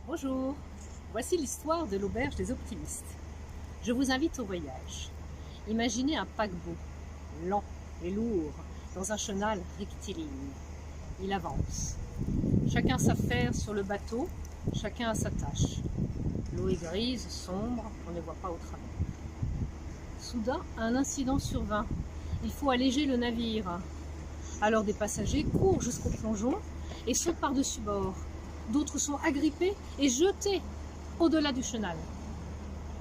Bonjour, voici l'histoire de l'auberge des optimistes. Je vous invite au voyage. Imaginez un paquebot, lent et lourd, dans un chenal rectiligne. Il avance. Chacun s'affaire sur le bateau, chacun a sa tâche. L'eau est grise, sombre, on ne voit pas au travers. Soudain, un incident survint. Il faut alléger le navire. Alors des passagers courent jusqu'au plongeon et sautent par-dessus bord. D'autres sont agrippés et jetés au-delà du chenal.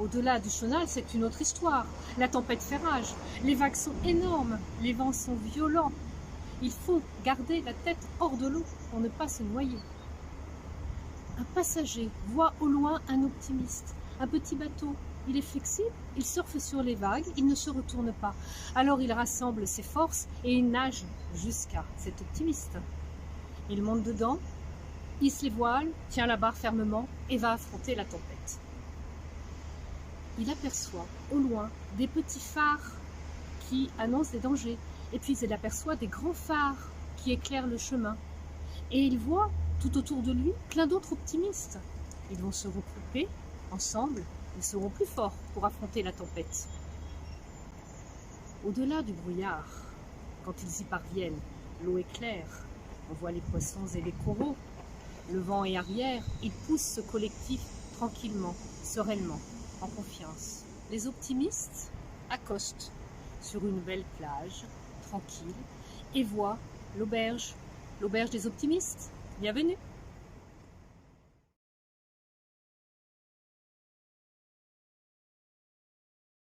Au-delà du chenal, c'est une autre histoire. La tempête fait rage, les vagues sont énormes, les vents sont violents. Il faut garder la tête hors de l'eau pour ne pas se noyer. Un passager voit au loin un optimiste, un petit bateau. Il est flexible, il surfe sur les vagues, il ne se retourne pas. Alors il rassemble ses forces et il nage jusqu'à cet optimiste. Il monte dedans, hisse les voiles, tient la barre fermement et va affronter la tempête. Il aperçoit au loin des petits phares qui annoncent des dangers. Et puis il aperçoit des grands phares qui éclairent le chemin. Et il voit tout autour de lui plein d'autres optimistes. Ils vont se regrouper ensemble, ils seront plus forts pour affronter la tempête. Au-delà du brouillard, quand ils y parviennent, l'eau est claire, on voit les poissons et les coraux. Le vent est arrière, ils poussent ce collectif tranquillement, sereinement, en confiance. Les optimistes accostent sur une belle plage, tranquille, et voient l'auberge des optimistes. Bienvenue!